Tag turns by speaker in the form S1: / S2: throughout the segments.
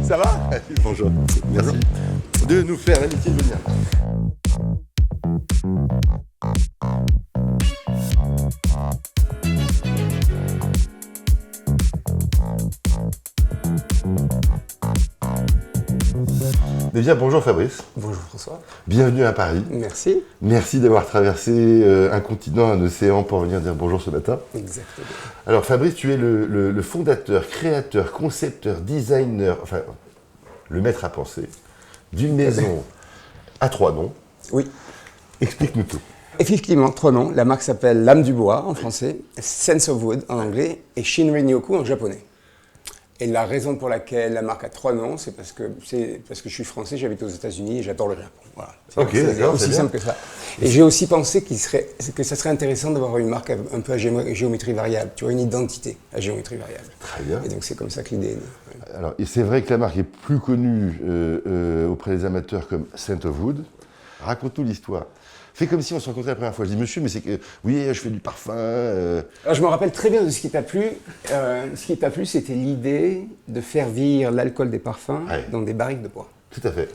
S1: Ça va?
S2: Bonjour. Merci de nous faire l'amitié de venir. Eh bien, bonjour Fabrice.
S1: Bonjour François.
S2: Bienvenue à Paris.
S1: Merci.
S2: Merci d'avoir traversé un continent, un océan pour venir dire bonjour ce matin.
S1: Exactement.
S2: Alors Fabrice, tu es le fondateur, créateur, concepteur, designer, enfin le maître à penser d'une maison à 3 noms.
S1: Oui.
S2: Explique-nous tout.
S1: Effectivement, 3 noms. La marque s'appelle L'Âme du Bois en français, Sense of Wood en anglais et Shinrin-yoku en japonais. Et la raison pour laquelle la marque a 3 noms, c'est parce que je suis français, j'habite aux États-unis et j'adore le Japon. Voilà.
S2: Ok, d'accord,
S1: aussi simple que ça. Et j'ai aussi pensé que ça serait intéressant d'avoir une marque un peu à géométrie variable, tu vois, une identité à géométrie variable.
S2: Très bien.
S1: Et donc c'est comme ça que l'idée est née.
S2: Alors, et c'est vrai que la marque est plus connue auprès des amateurs comme Scent of Wood. Raconte-nous l'histoire. Fais comme si on se rencontrait la première fois. Je dis, monsieur, mais c'est que, oui, je fais du parfum.
S1: Alors, je me rappelle très bien de ce qui t'a plu. Ce qui t'a plu, c'était l'idée de faire vieillir l'alcool des parfums dans des barriques de bois.
S2: Tout à fait.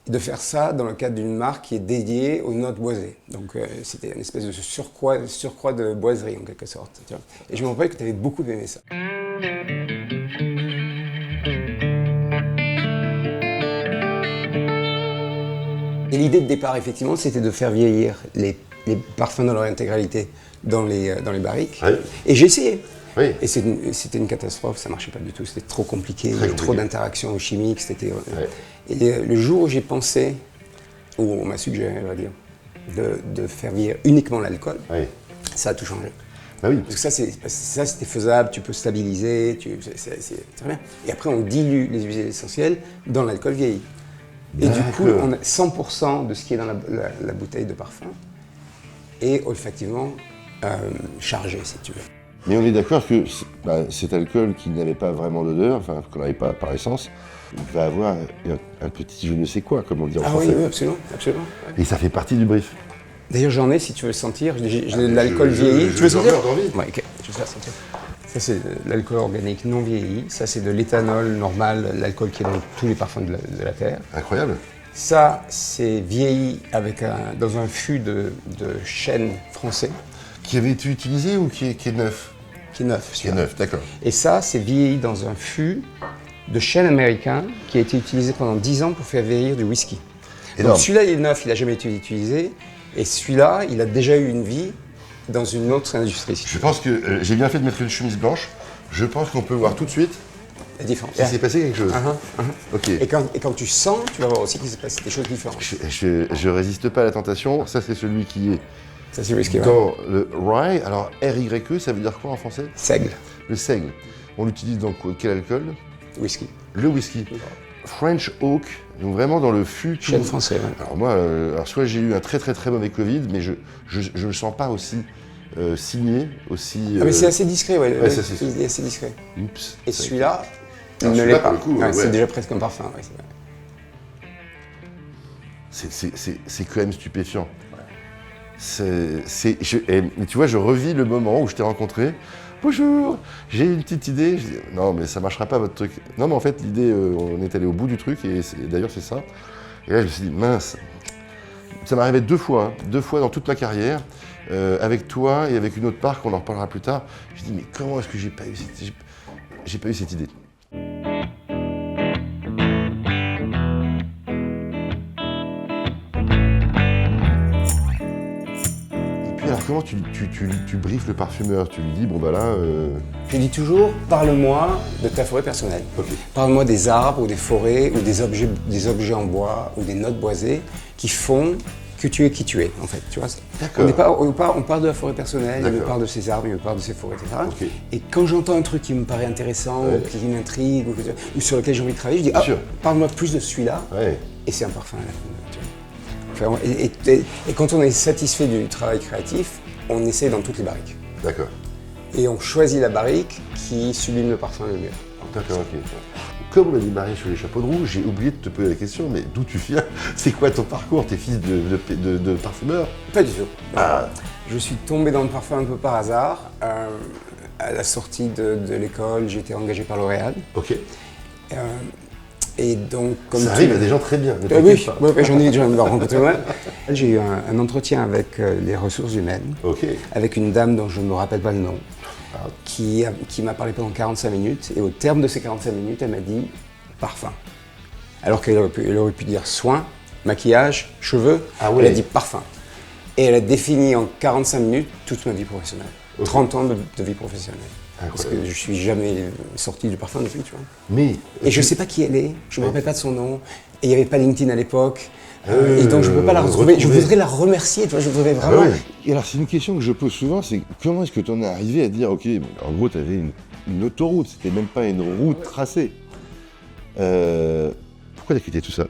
S1: Et de faire ça dans le cadre d'une marque qui est dédiée aux notes boisées. Donc, c'était une espèce de surcroît de boiserie, en quelque sorte. Tu vois. Et je me rappelle que tu avais beaucoup aimé ça. Et l'idée de départ, effectivement, c'était de faire vieillir les parfums dans leur intégralité dans les barriques.
S2: Oui.
S1: Et j'ai essayé.
S2: Oui.
S1: Et c'était une catastrophe, ça ne marchait pas du tout, c'était trop compliqué, il y avait trop d'interactions chimiques. Et le jour où j'ai pensé, où on m'a suggéré, on va dire, de faire vieillir uniquement l'alcool, ça a tout changé.
S2: Bah oui.
S1: Parce que ça, c'était faisable, tu peux stabiliser, c'est très bien. Et après, on dilue les huiles essentielles dans l'alcool vieilli. Et du coup, on a 100% de ce qui est dans la bouteille de parfum est olfactivement chargé, si tu veux.
S2: Mais on est d'accord que cet alcool qui n'avait pas vraiment d'odeur, enfin, qu'on n'avait pas par essence, il va avoir un petit je ne sais quoi, comme on dit en français.
S1: Oui, absolument, absolument.
S2: Et ça fait partie du brief.
S1: D'ailleurs, j'en ai, si tu veux sentir, j'ai de l'alcool vieilli. Tu veux sentir?
S2: J'ai envie.
S1: Ouais, ok, je vais faire sentir. Ça, c'est de l'alcool organique non vieilli. Ça, c'est de l'éthanol normal, l'alcool qui est dans tous les parfums de la Terre.
S2: Incroyable.
S1: Ça, c'est vieilli dans un fût de chêne français.
S2: Qui avait été utilisé ou qui est neuf?
S1: Qui est neuf.
S2: Qui est neuf, d'accord.
S1: Et ça, c'est vieilli dans un fût de chêne américain qui a été utilisé pendant 10 ans pour faire vieillir du whisky.
S2: Énorme.
S1: Donc celui-là, il est neuf, il n'a jamais été utilisé. Et celui-là, il a déjà eu une vie dans une autre industrie.
S2: Je pense que j'ai bien fait de mettre une chemise blanche. Je pense qu'on peut voir tout de suite
S1: La différence.
S2: s'il s'est passé quelque chose. Ok.
S1: Et quand tu sens, tu vas voir aussi qu'il s'est passé des choses différentes.
S2: Je résiste pas à la tentation. Ça, c'est celui qui est
S1: Ça, c'est whisky.
S2: dans le rye. Alors, R-Y-E, ça veut dire quoi en français?
S1: Seigle.
S2: Le seigle. On l'utilise dans quel alcool?
S1: Whisky.
S2: Le whisky. French Oak, donc vraiment dans le fût.
S1: Chêne français, ouais.
S2: Alors moi, soit j'ai eu un très très très mauvais Covid, mais je le sens pas aussi signé, aussi...
S1: Mais c'est assez discret, ouais.
S2: Ouais, ça, c'est
S1: il est assez discret.
S2: Oups.
S1: Et celui-là,
S2: Alors,
S1: ne
S2: celui-là,
S1: l'est pas.
S2: pour le coup,
S1: C'est
S2: ouais.
S1: déjà presque un parfum. Ouais,
S2: C'est quand même stupéfiant. Mais tu vois, je revis le moment où je t'ai rencontré. Bonjour, j'ai une petite idée. Je dis, non, mais ça marchera pas votre truc. Non, mais en fait, l'idée, on est allé au bout du truc et d'ailleurs, c'est ça. Et là, je me suis dit, mince, ça m'est arrivé 2 fois dans toute ma carrière, avec toi et avec une autre marque, on en reparlera plus tard. Je me suis dit, mais comment est-ce que j'ai pas eu cette idée? Alors comment tu briefes le parfumeur? Tu lui dis, bon bah là...
S1: Je dis toujours, parle-moi de ta forêt personnelle.
S2: Okay.
S1: Parle-moi des arbres ou des forêts ou des objets en bois ou des notes boisées qui font que tu es qui tu es, en fait. Tu vois, on parle de la forêt personnelle, il me parle de ses arbres, il me parle de ses forêts, etc.
S2: Okay.
S1: Et quand j'entends un truc qui me paraît intéressant, ou qui m'intrigue, ou sur lequel j'ai envie de travailler, je dis, parle-moi plus de celui-là, et c'est un parfum. Et quand on est satisfait du travail créatif, on essaie dans toutes les barriques.
S2: D'accord.
S1: Et on choisit la barrique qui sublime le parfum le mieux.
S2: D'accord, ok. Comme on a démarré sur les chapeaux de roue, j'ai oublié de te poser la question, mais d'où tu viens? C'est quoi ton parcours? T'es fils de parfumeur?
S1: Pas du tout. Je suis tombé dans le parfum un peu par hasard. À la sortie de l'école, j'ai été engagé par L'Oréal.
S2: Ok.
S1: Et donc, comme
S2: ça arrive à des gens très bien. Ne
S1: oui,
S2: pas.
S1: Oui, j'en ai déjà rencontré moi. J'ai eu un entretien avec les ressources humaines, avec une dame dont je ne me rappelle pas le nom, qui m'a parlé pendant 45 minutes. Et au terme de ces 45 minutes, elle m'a dit parfum. Alors qu'elle aurait pu dire soin, maquillage, cheveux. Elle a dit parfum. Et elle a défini en 45 minutes toute ma vie professionnelle. 30 ans de vie professionnelle. Parce que je ne suis jamais sorti du parfum depuis, tu vois. Et je ne sais pas qui elle est, je ne me rappelle pas de son nom. Et il n'y avait pas LinkedIn à l'époque. Et donc je ne peux pas la retrouver. Je voudrais la remercier, tu vois, je voudrais vraiment...
S2: Et alors c'est une question que je pose souvent, c'est comment est-ce que tu en es arrivé à dire, ok, en gros tu avais une autoroute, c'était même pas une route tracée. Pourquoi tu as quitté tout ça?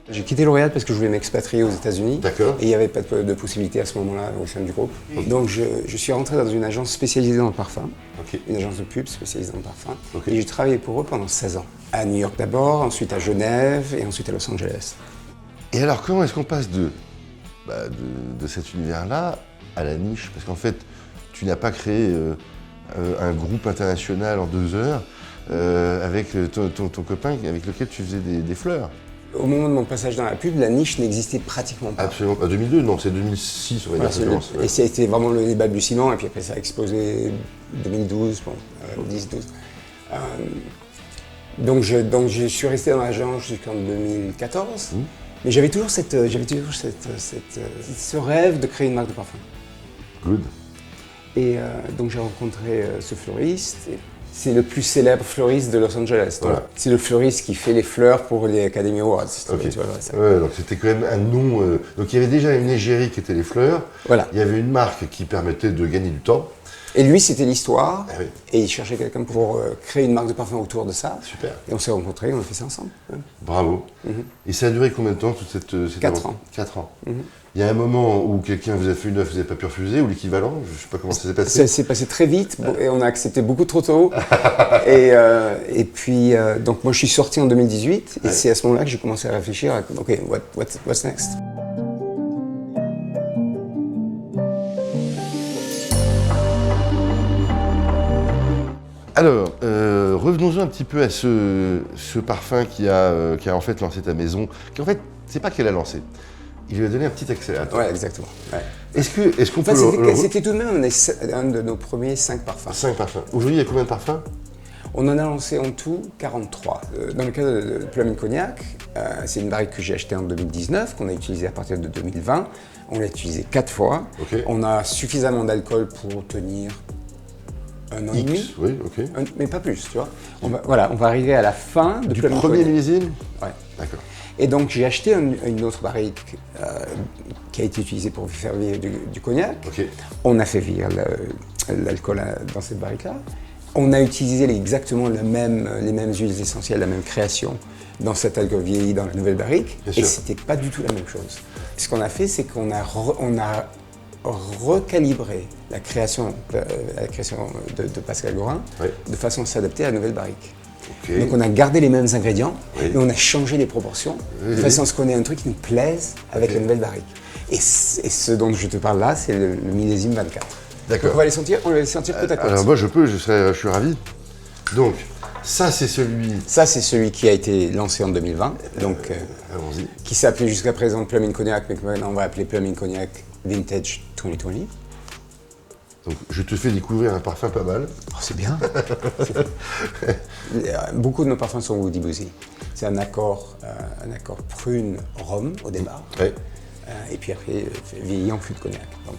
S1: J'ai quitté L'Oréal parce que je voulais m'expatrier aux États-Unis.
S2: D'accord.
S1: Et il n'y avait pas de possibilité à ce moment-là au sein du groupe. Donc je suis rentré dans une agence spécialisée dans le parfum, une agence de pub spécialisée dans le parfum. Et j'ai travaillé pour eux pendant 16 ans. À New York d'abord, ensuite à Genève et ensuite à Los Angeles.
S2: Et alors comment est-ce qu'on passe de cet univers-là à la niche? Parce qu'en fait, tu n'as pas créé un groupe international en 2 heures avec ton copain avec lequel tu faisais des fleurs.
S1: Au moment de mon passage dans la pub, la niche n'existait pratiquement pas.
S2: Absolument pas. 2002, non, c'est 2006, on va dire.
S1: Et c'était vraiment le balbutiement, et puis après ça a explosé 2012, 10-12. Donc je suis resté dans l'agence jusqu'en 2014, mais j'avais toujours ce rêve de créer une marque de parfum.
S2: Good.
S1: Et donc j'ai rencontré ce fleuriste. C'est le plus célèbre fleuriste de Los Angeles. Voilà. C'est le fleuriste qui fait les fleurs pour les Academy Awards.
S2: Okay. Tu vois, donc c'était quand même un nom. Donc il y avait déjà une égérie qui était les fleurs.
S1: Voilà.
S2: Il y avait une marque qui permettait de gagner du temps.
S1: Et lui, c'était l'histoire. Et il cherchait quelqu'un pour créer une marque de parfum autour de ça.
S2: Super.
S1: Et on s'est rencontrés, on a fait ça ensemble.
S2: Bravo. Et ça a duré combien de temps toute cette
S1: 4 ans.
S2: 4 ans. Il y a un moment où quelqu'un vous a fait une offre, vous n'avez pas pu refuser, ou l'équivalent, je ne sais pas comment ça s'est passé.
S1: Ça s'est passé très vite, et on a accepté beaucoup trop tôt. et puis, donc moi je suis sorti en 2018, et c'est à ce moment-là que j'ai commencé à réfléchir à, ok, what's next?
S2: Alors, revenons-en un petit peu à ce parfum qui a en fait lancé ta maison, qui en fait, c'est pas qu'elle a lancé. Il lui a donné un petit accélérateur.
S1: Oui, exactement. Ouais.
S2: Est-ce qu'on peut
S1: c'était tout de même un de nos premiers 5 parfums.
S2: 5 parfums. Aujourd'hui, il y a combien de parfums?
S1: On en a lancé en tout 43. Dans le cas de Plum & Cognac, c'est une barrique que j'ai achetée en 2019, qu'on a utilisée à partir de 2020. On l'a utilisée 4 fois. On a suffisamment d'alcool pour tenir un an et demi.
S2: Oui, ok.
S1: Mais pas plus, tu vois. On va arriver à la fin de
S2: Plum & Cognac. Du premier millésime?
S1: Ouais.
S2: D'accord.
S1: Et donc j'ai acheté une autre barrique qui a été utilisée pour faire vieillir du cognac. On a fait vieillir l'alcool dans cette barrique-là. On a utilisé exactement les mêmes huiles essentielles, la même création dans cet alcool vieilli dans la nouvelle barrique. Et c'était pas du tout la même chose. Ce qu'on a fait, c'est qu'on a recalibrer la création de Pascal Gorin de façon à s'adapter à la nouvelle barrique. Donc on a gardé les mêmes ingrédients, mais on a changé les proportions de façon à ce qu'on ait un truc qui nous plaise avec la nouvelle barrique. Et ce dont je te parle là, c'est le millésime 24.
S2: D'accord.
S1: Donc on va les sentir côte à côte.
S2: Alors moi je suis ravi. Donc ça c'est celui...
S1: Ça c'est celui qui a été lancé en 2020, donc qui s'appelait jusqu'à présent Plum & Cognac, mais que maintenant on va appeler Plum & Cognac Vintage 2020.
S2: Donc je te fais découvrir un parfum pas mal.
S1: Oh, c'est bien. Beaucoup de nos parfums sont Woody Boozy. C'est un accord prune-rhum au départ. Et puis après vieilli en fût de cognac. Donc.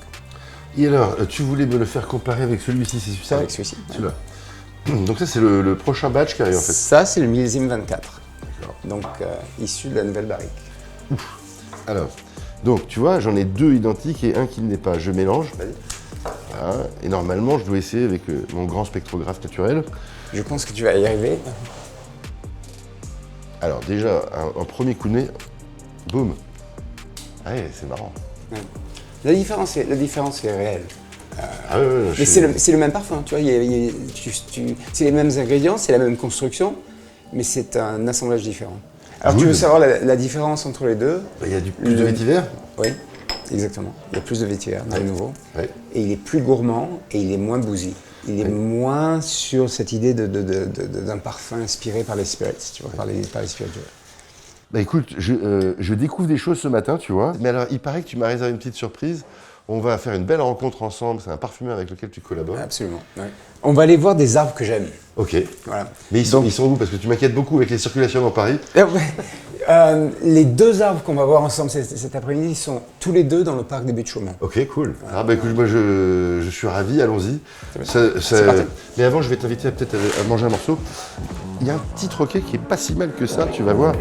S2: Et alors, tu voulais me le faire comparer avec celui-ci, c'est ça?
S1: Avec celui-ci.
S2: Celui-là. Donc ça c'est le prochain batch qui arrive en fait.
S1: Ça c'est le millésime 24. Donc issu de la nouvelle barrique.
S2: Ouf. Alors, donc tu vois, j'en ai 2 identiques et un qui ne l'est pas. Je mélange. Voilà. Et normalement, je dois essayer avec mon grand spectrographe naturel.
S1: Je pense que tu vas y arriver.
S2: Alors déjà, un premier coup de nez, boum. Ah ouais, c'est marrant.
S1: Ouais. La différence est réelle.
S2: Mais
S1: c'est le même parfum, tu vois. C'est les mêmes ingrédients, c'est la même construction, mais c'est un assemblage différent. Alors tu veux savoir la différence entre les deux?
S2: Il y a plus de vétiver.
S1: Oui, exactement. Il y a plus de vétiver dans le nouveau. Et il est plus gourmand et il est moins bousy. Il est moins sur cette idée d'un parfum inspiré par les spirits, tu vois, par les spiritueux.
S2: Bah écoute, je découvre des choses ce matin, tu vois. Mais alors, il paraît que tu m'as réservé une petite surprise. On va faire une belle rencontre ensemble. C'est un parfumeur avec lequel tu collabores.
S1: Absolument. Ouais. On va aller voir des arbres que j'aime.
S2: Ok.
S1: Voilà.
S2: Mais ils sont où? Parce que tu m'inquiètes beaucoup avec les circulations dans Paris.
S1: Les 2 arbres qu'on va voir ensemble cet après-midi sont tous les 2 dans le parc des Baies de Chaumont.
S2: Ok, cool. Ah bah écoute, moi je suis ravi, allons-y.
S1: C'est parti.
S2: Mais avant, je vais t'inviter peut-être à manger un morceau. Il y a un petit troquet qui est pas si mal que ça, tu vas voir.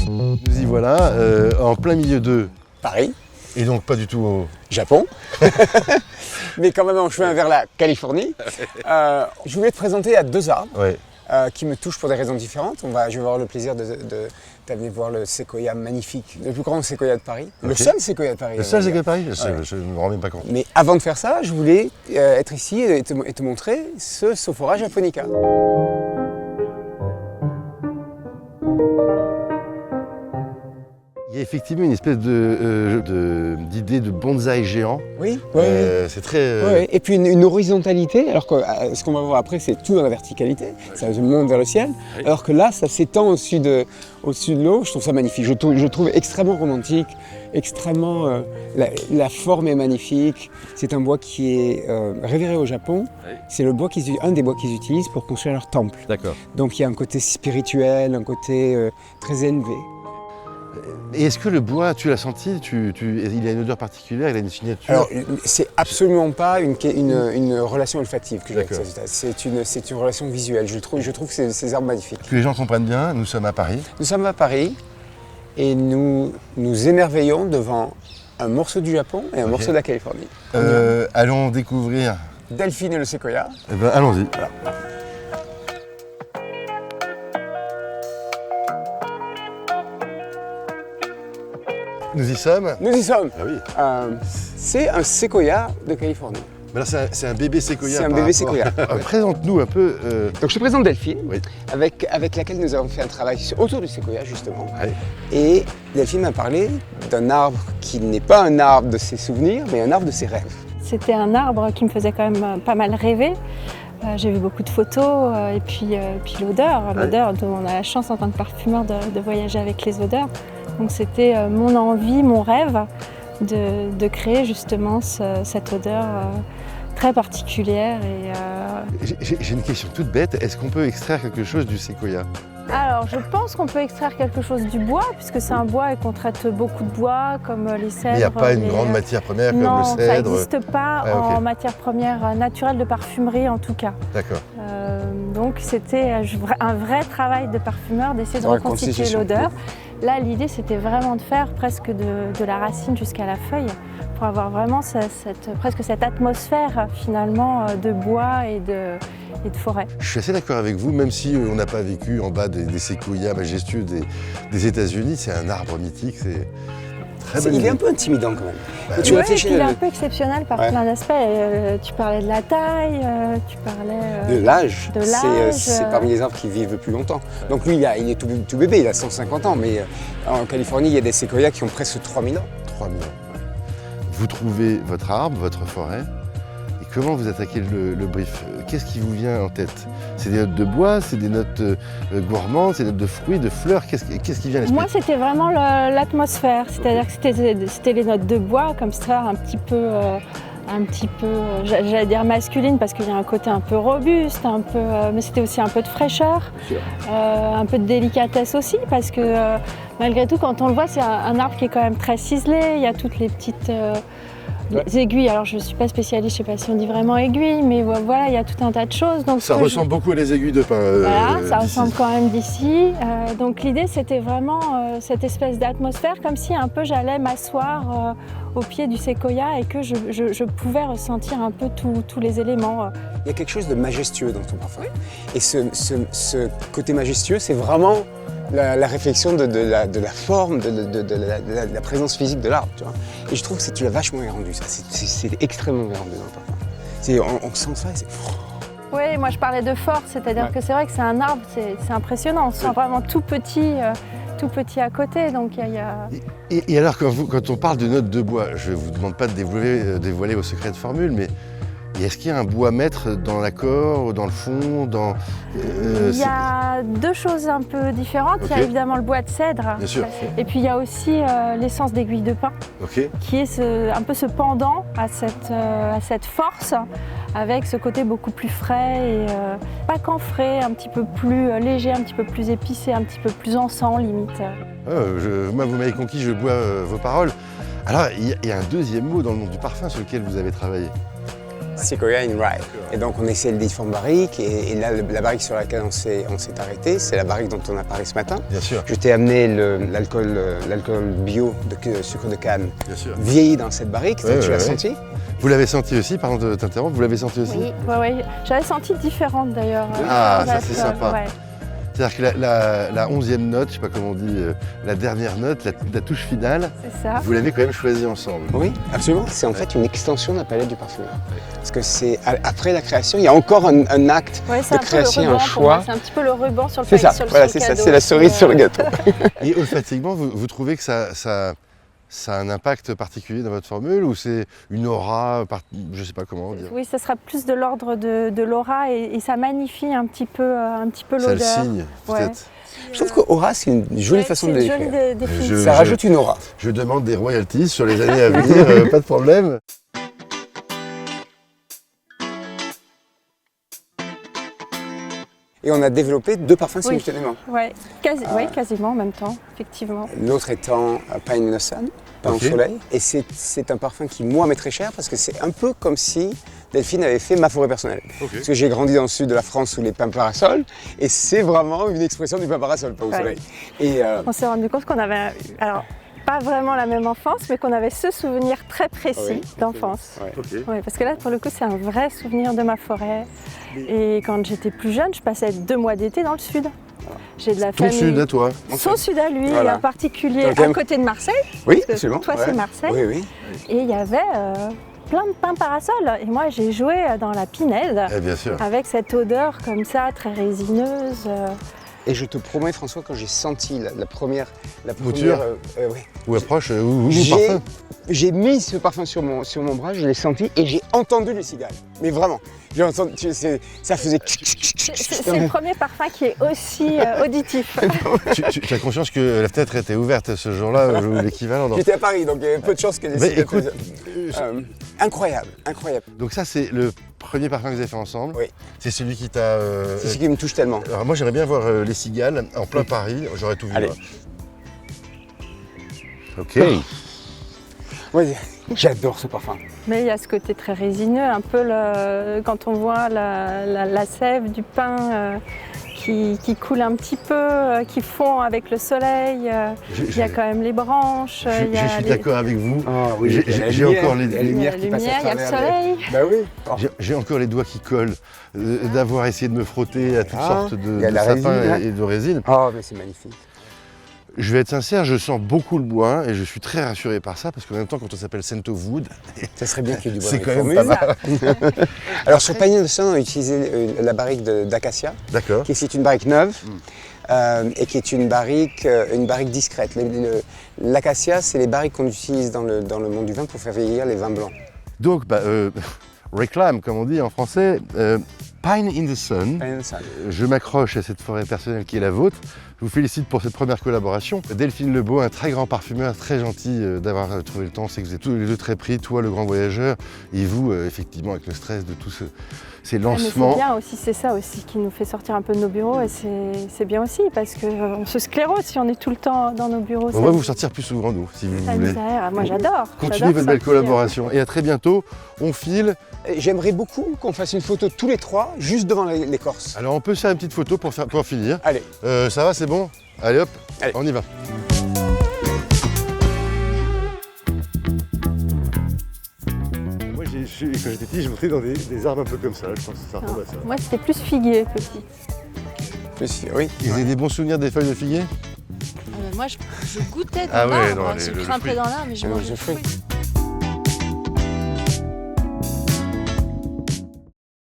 S2: Nous y voilà, en plein milieu de...
S1: Paris.
S2: Et donc pas du tout au...
S1: Japon, mais quand même en chemin vers la Californie. Je voulais te présenter à 2 arbres qui me touchent pour des raisons différentes. Je vais avoir le plaisir d'aller voir le séquoia magnifique, le plus grand séquoia de Paris, le seul séquoia de Paris.
S2: Le seul séquoia de Paris, je ne me rends même pas compte.
S1: Mais avant de faire ça, je voulais être ici et te montrer ce Sophora japonica.
S2: Il y a effectivement une espèce d'idée de bonsaï géant.
S1: Oui,
S2: c'est très...
S1: Oui. Et puis une horizontalité, alors que ce qu'on va voir après, c'est tout dans la verticalité, ça monte vers le ciel, alors que là, ça s'étend au-dessus de l'eau. Je trouve ça magnifique, je trouve extrêmement romantique, extrêmement... la forme est magnifique. C'est un bois qui est révéré au Japon. C'est un des bois qu'ils utilisent pour construire leur temple.
S2: D'accord.
S1: Donc il y a un côté spirituel, un côté très élevé.
S2: Et est-ce que le bois, tu l'as senti, il a une odeur particulière, il a une signature?
S1: Alors, c'est absolument pas une relation olfactive que j'ai avec ça. C'est une relation visuelle. Je trouve ces arbres magnifiques.
S2: Que les gens comprennent bien, nous sommes à Paris.
S1: Nous sommes à Paris et nous nous émerveillons devant un morceau du Japon et un morceau de la Californie.
S2: Allons découvrir...
S1: Delphine et le séquoia.
S2: Eh ben, allons-y.
S1: Voilà.
S2: Nous y sommes.
S1: Nous y sommes.
S2: Ah oui.
S1: C'est un séquoia de Californie.
S2: Mais là, c'est un bébé séquoia.
S1: C'est un bébé séquoia.
S2: Présente-nous un peu.
S1: Donc je te présente Delphine,
S2: Oui.
S1: avec laquelle nous avons fait un travail autour du séquoia justement.
S2: Ouais.
S1: Et Delphine m'a parlé d'un arbre qui n'est pas un arbre de ses souvenirs, mais un arbre de ses rêves.
S3: C'était un arbre qui me faisait quand même pas mal rêver. J'ai vu beaucoup de photos et puis l'odeur dont on a la chance en tant que parfumeur de voyager avec les odeurs. Donc c'était mon envie, mon rêve de créer justement cette odeur très particulière.
S2: J'ai une question toute bête. Est-ce qu'on peut extraire quelque chose du séquoia?
S3: Alors je pense qu'on peut extraire quelque chose du bois puisque c'est un bois et qu'on traite beaucoup de bois comme les cèdres.
S2: Il n'y a pas une grande matière première comme
S3: non,
S2: le cèdre?
S3: ça n'existe pas en matière première naturelle de parfumerie en tout cas.
S2: D'accord.
S3: Donc c'était un vrai travail de parfumeur d'essayer de reconstituer l'odeur. Là, l'idée, c'était vraiment de faire presque de la racine jusqu'à la feuille pour avoir vraiment presque cette atmosphère finalement de bois et de forêt.
S2: Je suis assez d'accord avec vous, même si on n'a pas vécu en bas des séquoias majestueux des États-Unis, c'est un arbre mythique, c'est très bon.
S1: Il est un peu intimidant quand même.
S2: Bah,
S3: Il est un peu exceptionnel par plein d'aspects. Tu parlais de la taille, tu parlais
S1: de l'âge.
S3: C'est
S1: c'est parmi les arbres qui vivent le plus longtemps. Donc lui, il est tout bébé, il a 150 ans, mais en Californie, il y a des séquoias qui ont presque 3000 ans.
S2: 3000 ans. Vous trouvez votre arbre, votre forêt, et comment vous attaquez le brief? Qu'est-ce qui vous vient en tête? C'est des notes de bois, c'est des notes gourmandes, c'est des notes de fruits, de fleurs, qu'est-ce qui vient à l'esprit?
S3: Moi, c'était vraiment l'atmosphère, c'est-à-dire que c'était les notes de bois comme ça, un petit peu, j'allais dire masculine parce qu'il y a un côté un peu robuste, mais c'était aussi un peu de fraîcheur, un peu de délicatesse aussi parce que malgré tout, quand on le voit, c'est un arbre qui est quand même très ciselé, il y a toutes les petites... Les aiguilles, alors je ne suis pas spécialiste, je ne sais pas si on dit vraiment aiguilles, mais voilà, il y a tout un tas de choses. Donc
S2: ça ressemble beaucoup à les aiguilles de pin.
S3: Voilà, ça ressemble quand même d'ici. Donc l'idée, c'était vraiment cette espèce d'atmosphère, comme si un peu j'allais m'asseoir au pied du séquoia et que je pouvais ressentir un peu tous les éléments.
S1: Il y a quelque chose de majestueux dans ton parfum. Et ce côté majestueux, c'est vraiment la réflexion de la forme, de la présence physique de l'arbre. Et je trouve que tu l'as vachement bien rendu, ça. C'est extrêmement bien rendu dans le parfum. On sent ça et c'est...
S3: Oui, moi je parlais de force, c'est-à-dire que c'est vrai que c'est un arbre, c'est impressionnant. On sent vraiment tout petit tout petit à côté. Donc il y a...
S2: Et alors, quand on parle de notes de bois, je ne vous demande pas de dévoiler vos secrets de formule, mais est-ce qu'il y a un bois maître dans l'accord, dans le fond,
S3: Il y a deux choses un peu différentes.
S2: Okay.
S3: Il y a évidemment le bois de cèdre.
S2: Bien sûr.
S3: Et puis il y a aussi l'essence d'aiguille de pin, qui est un peu ce pendant à cette force, avec ce côté beaucoup plus frais et pas camphré, un petit peu plus léger, un petit peu plus épicé, un petit peu plus encens limite.
S2: Moi, vous m'avez conquis, je bois vos paroles. Alors, il y a un deuxième mot dans le monde du parfum sur lequel vous avez travaillé.
S1: Sequoia in Rye. Et donc on essaie les différentes barriques et là la barrique sur laquelle on s'est arrêté, c'est la barrique dont on a parlé ce matin.
S2: Bien sûr.
S1: Je t'ai amené l'alcool bio de sucre de canne vieilli dans cette barrique, tu l'as senti?
S2: Vous l'avez senti aussi, pardon de t'interrompre, vous l'avez senti aussi?
S3: Oui. J'avais senti différente d'ailleurs.
S2: Ah, ça c'est sympa.
S3: Ouais.
S2: C'est-à-dire que la 11e note, je sais pas comment on dit, la dernière note, la touche finale, vous l'avez quand même choisie ensemble.
S1: Oui, absolument. C'est en fait une extension de la palette du parfumeur. Parce que c'est après la création, il y a encore un acte de création, un choix.
S3: C'est un petit peu le ruban sur le
S1: cadeau. C'est ça, voilà, c'est ça, c'est la cerise sur le gâteau.
S2: Et olfactivement, vous trouvez que ça a un impact particulier dans votre formule ou c'est une aura, je ne sais pas comment dire?
S3: Oui, ça sera plus de l'ordre de l'aura et ça magnifie un petit peu l'odeur.
S2: Ça le signe, peut-être.
S1: Je trouve qu'aura, c'est une jolie façon de le décrire. Ça rajoute une aura.
S2: Je demande des royalties sur les années à venir, pas de problème.
S1: Et on a développé deux parfums simultanément.
S3: Oui, quasiment en même temps, effectivement.
S1: L'autre étant Pine in the Sun, pain au soleil. Et c'est un parfum qui, moi, m'est très cher parce que c'est un peu comme si Delphine avait fait ma forêt personnelle. Parce que j'ai grandi dans le sud de la France sous les pins parasols et c'est vraiment une expression du pin parasol, pain au soleil. Et
S3: on s'est rendu compte qu'on avait... Alors, pas vraiment la même enfance, mais qu'on avait ce souvenir très précis d'enfance. Ouais, parce que là, pour le coup, c'est un vrai souvenir de ma forêt. Et quand j'étais plus jeune, je passais 2 mois d'été dans le sud. J'ai de la famille.
S2: Ton sud à toi.
S3: Son sud à lui, en particulier à côté de Marseille.
S1: Oui, absolument.
S3: Toi, c'est Marseille.
S1: Oui.
S3: Et il y avait plein de pins parasols. Et moi, j'ai joué dans la Pinède.
S2: Bien sûr.
S3: Avec cette odeur comme ça, très résineuse.
S1: Et je te promets, François, quand j'ai senti la première
S2: mouture, ou approche, ou parfum.
S1: J'ai mis ce parfum sur mon bras, je l'ai senti et j'ai entendu les cigales. Mais vraiment, j'ai entendu, ça faisait...
S3: C'est le premier parfum qui est aussi auditif.
S2: Tu as conscience que la fenêtre était ouverte ce jour-là, ou l'équivalent?
S1: J'étais à Paris, donc il y avait peu de chances que les cigales... Écoute, incroyable.
S2: Donc ça, c'est le premier parfum que vous avez fait ensemble.
S1: Oui.
S2: C'est celui qui t'a...
S1: C'est celui qui me touche tellement.
S2: Alors moi, j'aimerais bien voir les cigales en plein Paris. J'aurais tout vu.
S1: Allez.
S2: Ok.
S1: Ouais, j'adore ce parfum.
S3: Mais il y a ce côté très résineux, un peu quand on voit la sève du pain qui coule un petit peu, qui fond avec le soleil. Il y a quand même les branches.
S2: Je suis d'accord avec vous.
S1: Oh, oui,
S2: j'ai encore les
S1: lumières qui passent à travers.
S3: Il y a le soleil.
S1: Bah oui.
S2: J'ai encore les doigts qui collent, d'avoir essayé de me frotter à toutes sortes de sapins et de résine.
S1: Oh, mais c'est magnifique.
S2: Je vais être sincère, je sens beaucoup le bois et je suis très rassuré par ça parce qu'en même temps, quand on s'appelle Scent of Wood,
S1: ça serait bien qu'il y ait du bois.
S2: C'est quand même pas mal.
S1: Alors sur Pine in the Sun, on a utilisé la barrique d'acacia, qui est une barrique neuve et qui est une barrique discrète. L'acacia, c'est les barriques qu'on utilise dans le monde du vin pour faire vieillir les vins blancs.
S2: Donc, réclame, comme on dit en français, Pine in the Sun. Je m'accroche à cette forêt personnelle qui est la vôtre. Je vous félicite pour cette première collaboration. Delphine Lebeau, un très grand parfumeur, très gentil d'avoir trouvé le temps. C'est que vous êtes tous les deux très pris, toi le grand voyageur, et vous, effectivement, avec le stress de tous ces lancements.
S3: Mais c'est bien aussi, c'est ça aussi qui nous fait sortir un peu de nos bureaux, et c'est bien aussi, parce qu'on se sclérose si on est tout le temps dans nos bureaux.
S2: On va vous sortir plus souvent, nous, si vous voulez.
S3: Moi, j'adore.
S2: Continuez votre belle collaboration, et à très bientôt. On file.
S1: J'aimerais beaucoup qu'on fasse une photo tous les trois, juste devant l'écorce.
S2: Alors, on peut faire une petite photo pour finir.
S1: Allez.
S2: Ça va, c'est bon? Allez hop, on y va. Moi, quand j'étais petit, je montais dans des arbres un peu comme ça. Je pense que ça ressemble à ça.
S3: Moi, c'était plus figuier, petit.
S1: Oui.
S2: Vous avez des bons souvenirs des feuilles de figuier?
S4: Moi, je goûtais dans
S2: l'arbre,
S4: je grimpais dans l'arbre, mais je mangeais le fruit.